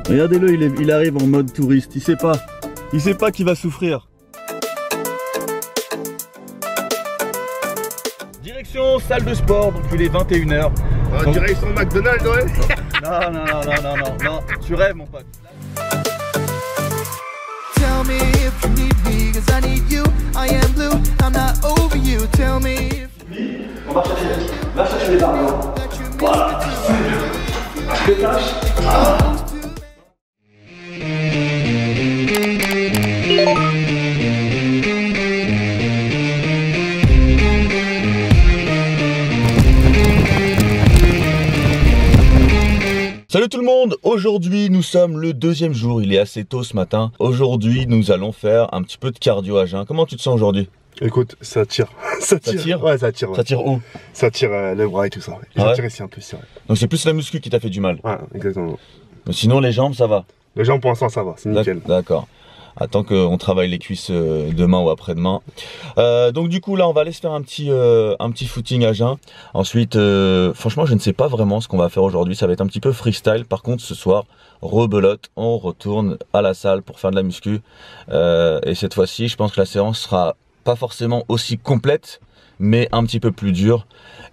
Regardez-le, il arrive en mode touriste, il sait pas qu'il va souffrir. Direction salle de sport, donc il est 21h. Ah, direction McDonald's, ouais. Non, tu rêves mon pote. Tell me if you need me, cause I need you. I am blue, I'm not over you. Tell me if On va chercher les argents. Voilà. Détache. Salut tout le monde, aujourd'hui nous sommes le deuxième jour, il est assez tôt ce matin. Aujourd'hui nous allons faire un petit peu de cardio à jeun. Comment tu te sens aujourd'hui? Écoute, ça tire. Ça tire? Ouais, ça tire. Ouais. Ça tire où? Ça tire le bras et tout ça. Ouais. Ah ouais? Ça tire ici un peu, c'est vrai. Donc c'est plus la muscu qui t'a fait du mal? Ouais, exactement. Mais sinon les jambes ça va? Les jambes pour l'instant ça va, c'est nickel. D'accord. Attends qu'on travaille les cuisses demain ou après-demain. Donc du coup là on va aller se faire un petit footing à jeun. Ensuite franchement je ne sais pas vraiment ce qu'on va faire aujourd'hui. Ça va être un petit peu freestyle. Par contre ce soir rebelote, on retourne à la salle pour faire de la muscu. Et cette fois-ci je pense que la séance sera pas forcément aussi complète mais un petit peu plus dure.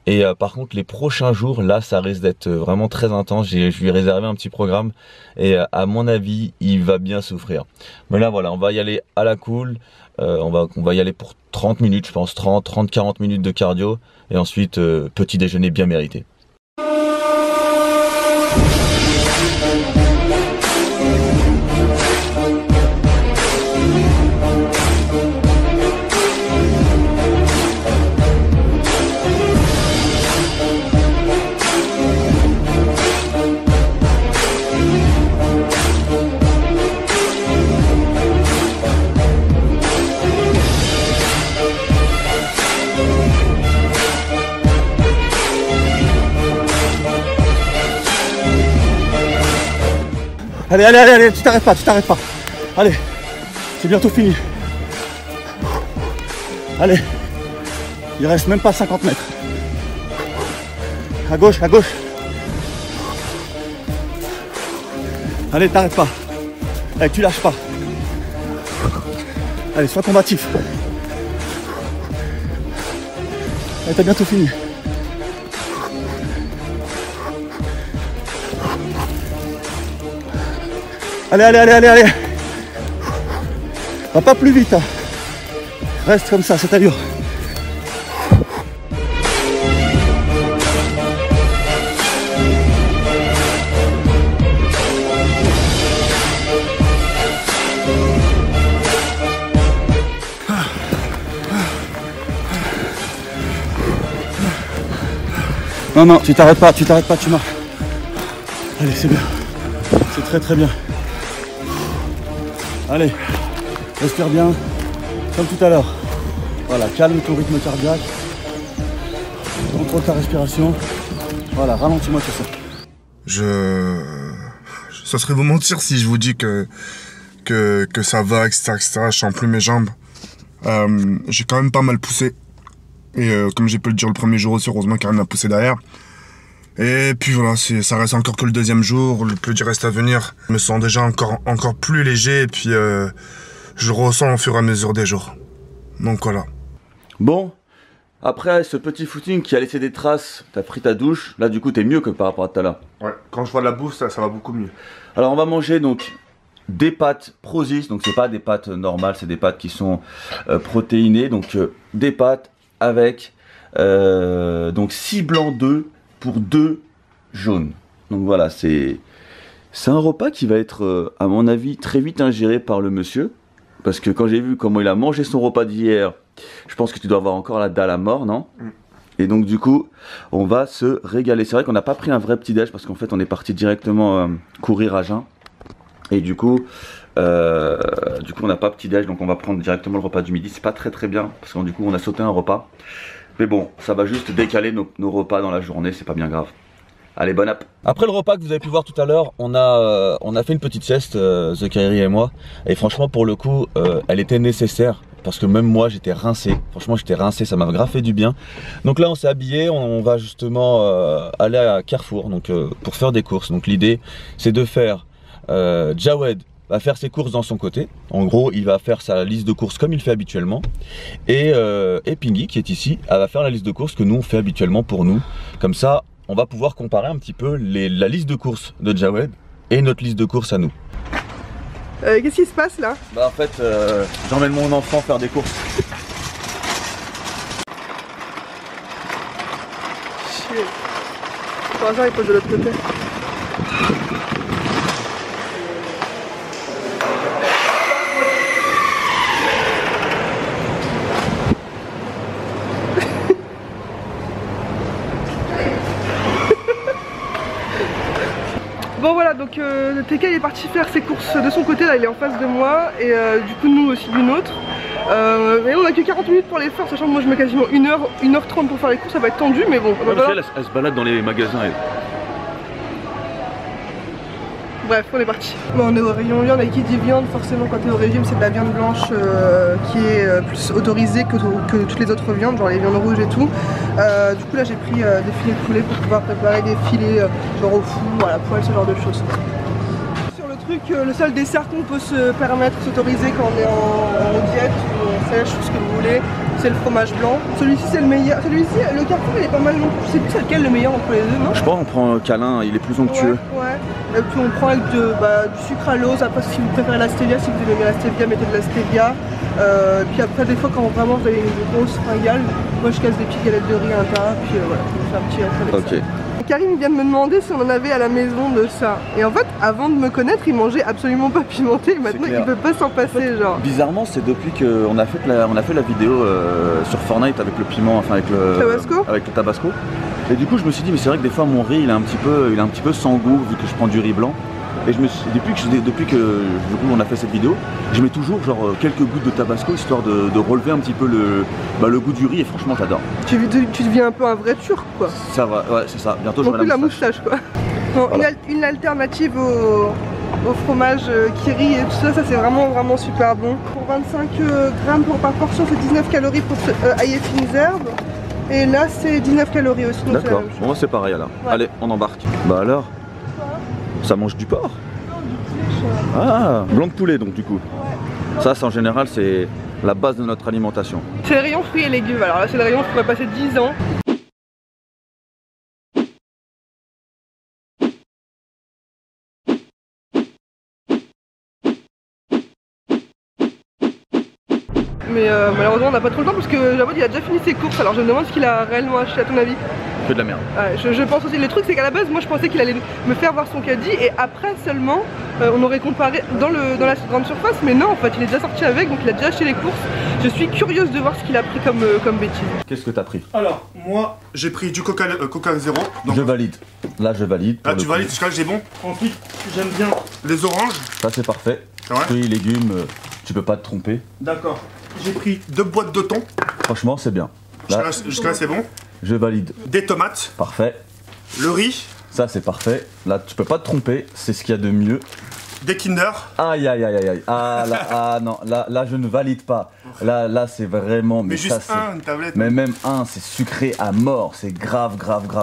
Et par contre les prochains jours là ça risque d'être vraiment très intense. Je lui ai réservé un petit programme et à mon avis il va bien souffrir. Mais là voilà, on va y aller à la cool. On va y aller pour 30 minutes je pense, 30-40 minutes de cardio. Et ensuite petit déjeuner bien mérité. Allez, tu t'arrêtes pas. Allez, c'est bientôt fini. Allez, il reste même pas 50 mètres. À gauche. Allez, t'arrêtes pas. Allez, tu lâches pas. Allez, sois combatif. Allez, t'as bientôt fini. Allez. Va pas plus vite. Hein. Reste comme ça, cette allure. Non, tu t'arrêtes pas, tu marches. Allez, c'est bien. C'est très bien. Allez, respire bien, comme tout à l'heure. Voilà, calme ton rythme cardiaque. Contrôle ta respiration. Voilà, ralentis-moi tout ça. Ça serait vous mentir si je vous dis que ça va, etc. Je sens plus mes jambes. J'ai quand même pas mal poussé. Et comme j'ai pu le dire le premier jour aussi, heureusement Karim m'a poussé derrière. Et puis voilà, ça reste encore que le deuxième jour, le plus dur reste à venir. Je me sens déjà encore plus léger et puis je ressens au fur et à mesure des jours. Donc voilà. Bon, après ce petit footing qui a laissé des traces, t'as pris ta douche, là du coup t'es mieux que par rapport à tout à l'heure. Ouais, quand je vois de la bouffe, ça va beaucoup mieux. Alors on va manger donc des pâtes Prozis, donc c'est pas des pâtes normales, c'est des pâtes qui sont protéinées, donc des pâtes avec donc 6 blancs d'œufs pour 2 jaunes. Donc voilà, c'est un repas qui va être à mon avis très vite ingéré par le monsieur, parce que quand j'ai vu comment il a mangé son repas d'hier, je pense que tu dois avoir encore la dalle à mort, non? Et donc du coup on va se régaler. C'est vrai qu'on n'a pas pris un vrai petit déj parce qu'en fait on est parti directement courir à jeun. Et du coup on n'a pas petit déj, donc on va prendre directement le repas du midi. C'est pas très bien parce que du coup on a sauté un repas. Mais bon, ça va juste décaler nos repas dans la journée, c'est pas bien grave. Allez, bon app. Après le repas que vous avez pu voir tout à l'heure, on a fait une petite sieste, The Kairi et moi. Et franchement, pour le coup, elle était nécessaire. Parce que même moi, j'étais rincé. Franchement, j'étais rincé, ça m'a grave fait du bien. Donc là, on s'est habillé, on va justement aller à Carrefour donc, pour faire des courses. Donc l'idée, c'est de faire Jawed va faire ses courses dans son côté. En gros, il va faire sa liste de courses comme il fait habituellement. Et Pingy, qui est ici, elle va faire la liste de courses que nous on fait habituellement pour nous. Comme ça, on va pouvoir comparer un petit peu la liste de courses de Jawed et notre liste de courses à nous. Qu'est-ce qui se passe là? Bah en fait, j'emmène mon enfant faire des courses. Chier. Par hasard, il pose de l'autre côté. Bon voilà, donc TK il est parti faire ses courses de son côté, là il est en face de moi et du coup nous aussi d'une autre. Et on a que 40 minutes pour les faire, sachant que moi je mets quasiment 1h30 pour faire les courses, ça va être tendu mais bon. Elle se balade dans les magasins. Bref, on est parti. Bon, on est au rayon viande, et qui dit viande, forcément quand t'es au régime c'est de la viande blanche qui est plus autorisée que toutes les autres viandes, genre les viandes rouges et tout. Du coup là j'ai pris des filets de poulet pour pouvoir préparer des filets genre au four, à la poêle, ce genre de choses. Sur le truc, le seul dessert qu'on peut se permettre, s'autoriser quand on est en diète ou en sèche ou ce que vous voulez, c'est le fromage blanc. Celui-ci c'est le meilleur. Celui-ci, le Carrefour il est pas mal non plus. Je sais plus c'est lequel le meilleur entre les deux, non? Je pense qu'on prend Câlin, il est plus onctueux. Ouais. Et puis on prend avec du sucre à l'ose. Après si vous préférez la stevia, si vous aimez la stevia, mettez de la stevia. Puis après des fois quand vraiment vous avez une grosse fringale, moi je casse des petites galettes de riz à l'intérieur. Puis voilà, je fais un petit avec ça. Karim vient de me demander si on en avait à la maison de ça. Et en fait, avant de me connaître, il mangeait absolument pas pimenté. Et maintenant, il peut pas s'en passer, genre. Bizarrement, c'est depuis qu'on a fait la vidéo sur Fortnite avec le piment, enfin avec le tabasco. Et du coup, je me suis dit, mais c'est vrai que des fois, mon riz, il est un petit peu sans goût vu que je prends du riz blanc. Et depuis que du coup, on a fait cette vidéo, je mets toujours genre quelques gouttes de tabasco histoire de relever un petit peu le goût du riz et franchement j'adore. Tu deviens un peu un vrai turc quoi. Ça va, ouais c'est ça, bientôt j'aurai la moustache quoi. Bon, voilà. Une alternative au fromage kiri et tout ça, ça c'est vraiment super bon. Pour 25 grammes par portion, c'est 19 calories pour ail et fines herbes. Et là c'est 19 calories aussi. D'accord, bon c'est pareil alors. Ouais. Allez, on embarque. Bah alors ça mange du porc? Ah, blanc de poulet donc du coup. Ouais. Ça, en général, c'est la base de notre alimentation. C'est le rayon fruits et légumes. Alors là, c'est le rayon où je pourrais passer 10 ans. Mais malheureusement, on n'a pas trop le temps parce que Jawed il a déjà fini ses courses. Alors je me demande ce qu'il a réellement acheté à ton avis. Que de la merde. Ouais, je pense aussi. Le truc c'est qu'à la base moi je pensais qu'il allait me faire voir son caddie et après seulement on aurait comparé dans la grande surface, mais non en fait il est déjà sorti avec, donc il a déjà acheté les courses. Je suis curieuse de voir ce qu'il a pris comme bêtise. Qu'est-ce que t'as pris? Alors moi j'ai pris du Coca Zéro. Donc... Je valide. Là je valide. Là tu valides, jusqu'à là j'ai bon. Ensuite j'aime bien les oranges. Ça c'est parfait. Fruits, légumes, tu peux pas te tromper. D'accord. J'ai pris 2 boîtes de thon. Franchement c'est bien. Jusqu'à là c'est bon. Je valide. Des tomates. Parfait. Le riz. Ça c'est parfait. Là tu peux pas te tromper, c'est ce qu'il y a de mieux. Des Kinder. Aïe aïe aïe aïe. Ah là, ah non, là je ne valide pas. Là c'est vraiment. Mais juste ça, une tablette. Mais même un, c'est sucré à mort. C'est grave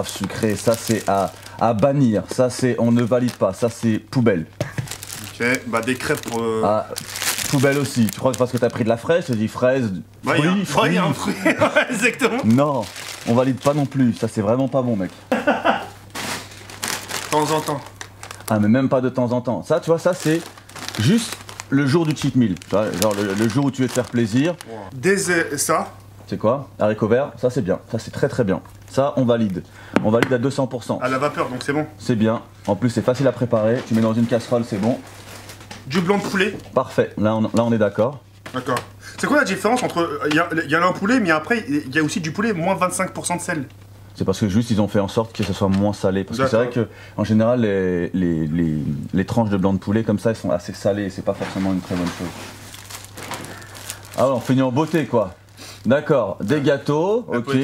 sucré. Ça c'est à bannir. Ça c'est, on ne valide pas. Ça c'est poubelle. Ok, bah des crêpes pour. Ah, poubelle aussi. Tu crois que parce que t'as pris de la fraise, je dis fraise. Bah, fruits, un fruit. Exactement. Non, on valide pas non plus. Ça c'est vraiment pas bon, mec. De temps en temps. Ah, mais même pas de temps en temps. Ça, tu vois, ça c'est juste le jour du cheat meal. Tu vois, genre le jour où tu veux te faire plaisir. Ça. C'est quoi? Haricots verts, ça c'est bien. Ça c'est très bien. Ça, on valide. On valide à 200%. À la vapeur, donc c'est bon. C'est bien. En plus, c'est facile à préparer. Tu mets dans une casserole, c'est bon. Du blanc de poulet. Parfait. Là, on est d'accord. D'accord. C'est quoi la différence entre... Il y a un poulet, mais après, il y a aussi du poulet moins 25% de sel. C'est parce que juste, ils ont fait en sorte que ça soit moins salé. Parce que c'est vrai qu'en général, les tranches de blanc de poulet, comme ça, elles sont assez salées. Et c'est pas forcément une très bonne chose. Ah ouais, on finit en beauté, quoi. D'accord, des gâteaux, ok.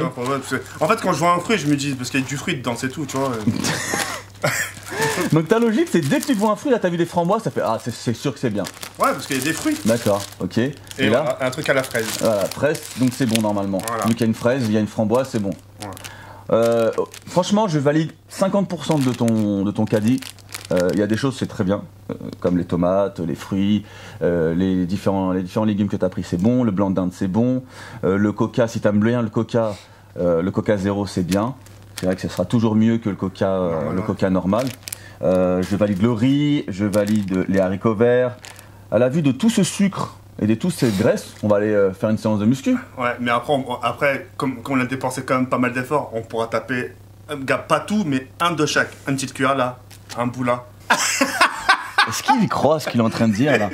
En fait, quand je vois un fruit, je me dis, parce qu'il y a du fruit dedans, c'est tout, tu vois. Donc ta logique, c'est dès que tu vois un fruit, là t'as vu des framboises, ça fait ah c'est sûr que c'est bien. Ouais, parce qu'il y a des fruits. D'accord, ok. Et là, un truc à la fraise. Voilà, fraise, donc c'est bon normalement. Voilà. Vu qu'il y a une fraise, il y a une framboise, c'est bon. Ouais. Franchement, je valide 50% de ton caddie. Il y a des choses c'est très bien, comme les tomates, les fruits, les différents légumes que tu as pris c'est bon, le blanc de dinde c'est bon, le coca, si tu aimes bien le coca zéro c'est bien. C'est vrai que ce sera toujours mieux que le coca normal. Je valide le riz, je valide les haricots verts. À la vue de tout ce sucre et de toutes ces graisses, on va aller faire une séance de muscu. Ouais, mais après comme on a dépensé quand même pas mal d'efforts, on pourra taper, pas tout, mais un de chaque. Une petite cuillère là, un bout là. Est-ce qu'il y croit ce qu'il est en train de dire là?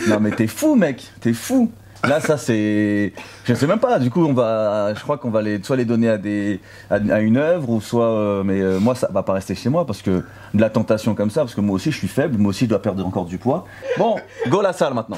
Non mais t'es fou mec, t'es fou. Là ça c'est... Je sais même pas, du coup je crois qu'on va soit les donner à une œuvre ou soit... moi ça va pas rester chez moi parce que de la tentation comme ça, parce que moi aussi je suis faible, moi aussi je dois perdre encore du poids. Bon, go la salle maintenant.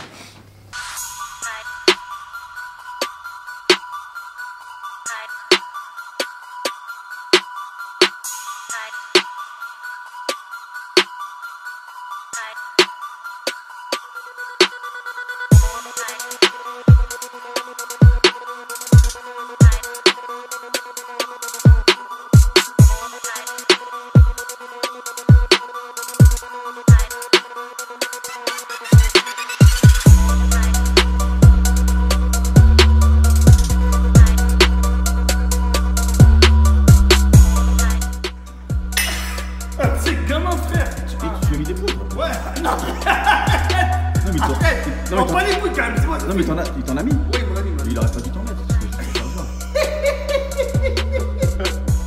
Non, pas les couilles quand même, c'est moi. Non mais il t'en a mis. Oui, mon ami. Il aurait pas dû t'en mettre.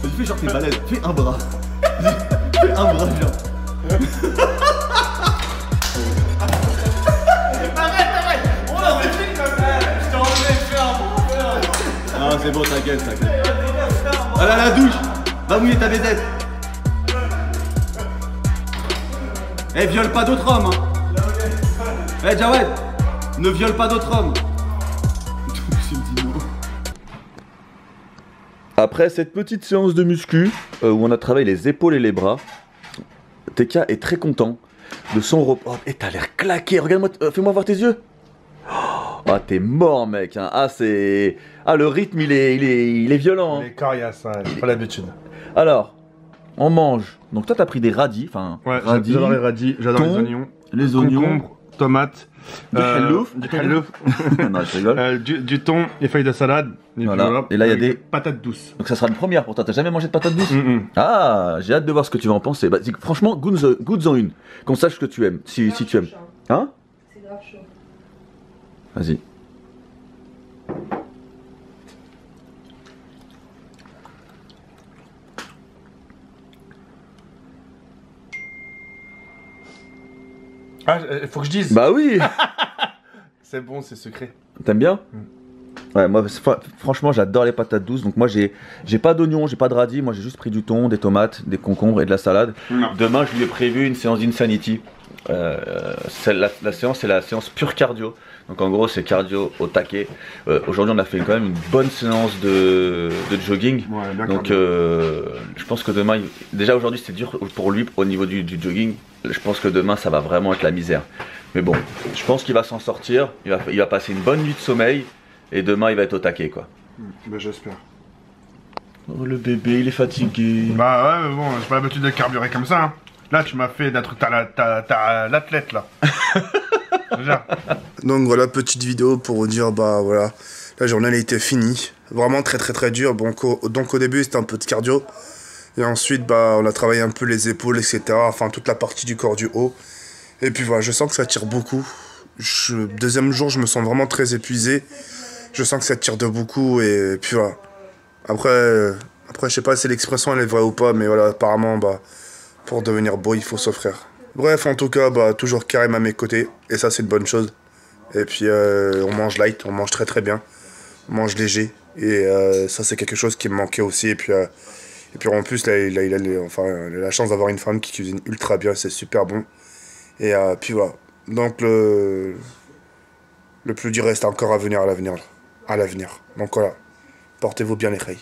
Vas-y, fais genre t'es balèze, fais un bras. Fais un bras genre. Arrête. On l'a fait comme ça. Je t'ai enlevé faire un Ah c'est bon, t'inquiète. Allez à la douche. Va mouiller ta bédette. Eh, viole pas d'autres hommes hein. Eh Jawed, ne viole pas d'autres hommes. Après cette petite séance de muscu où on a travaillé les épaules et les bras, TK est très content de son repos. Oh, et t'as l'air claqué, regarde-moi, fais-moi voir tes yeux. Ah t'es mort mec, hein. Ah c'est... Ah le rythme il est violent hein. Les coriaces, j'ai pas l'habitude. Alors, on mange. Donc toi t'as pris des radis, enfin... Ouais, radis, j'adore les radis, j'adore les oignons. Les oignons. Concombre, tomates. Du hellouf. Non, je rigole. Du thon, les feuilles de salade. Voilà. Et là, il y a des patates douces. Donc ça sera une première pour toi. T'as jamais mangé de patates douces? Ah, j'ai hâte de voir ce que tu vas en penser. Bah, franchement, goûte-en une. Qu'on sache ce que tu aimes, si tu aimes. Hein? C'est grave chaud. Vas-y. Ah, faut que je dise. Bah oui. C'est bon, c'est secret. T'aimes bien? Ouais, moi franchement j'adore les patates douces. Donc moi j'ai pas d'oignons, j'ai pas de radis. Moi j'ai juste pris du thon, des tomates, des concombres et de la salade. Demain je lui ai prévu une séance d'Insanity. La séance c'est la séance pure cardio. Donc en gros c'est cardio au taquet. Aujourd'hui on a fait quand même une bonne séance de jogging. Ouais, bien. Donc je pense que demain, déjà aujourd'hui c'était dur pour lui au niveau du jogging. Je pense que demain ça va vraiment être la misère. Mais bon, je pense qu'il va s'en sortir. Il va passer une bonne nuit de sommeil. Et demain il va être au taquet quoi. Bah j'espère. Oh le bébé il est fatigué. Bah ouais mais bon, j'ai pas l'habitude de carburer comme ça hein. Là tu m'as fait d'un truc, t'as l'athlète là. Donc voilà, petite vidéo pour vous dire, bah voilà, la journée elle était finie. Vraiment très dur. Donc au début c'était un peu de cardio. Et ensuite bah on a travaillé un peu les épaules, etc. Enfin toute la partie du corps du haut. Et puis voilà, je sens que ça tire beaucoup. Deuxième jour je me sens vraiment très épuisé. Je sens que ça tire de beaucoup et puis voilà. Après je sais pas si l'expression elle est vraie ou pas, mais voilà, apparemment bah pour devenir beau il faut s'offrir. Bref, en tout cas, bah toujours Karim à mes côtés et ça c'est une bonne chose. Et puis on mange light, on mange très bien, on mange léger et ça c'est quelque chose qui me manquait aussi. Et puis en plus là, il a la chance d'avoir une femme qui cuisine ultra bien, c'est super bon. Et puis voilà. Donc le plus dur reste encore à venir à l'avenir. Donc voilà, portez-vous bien les reilles.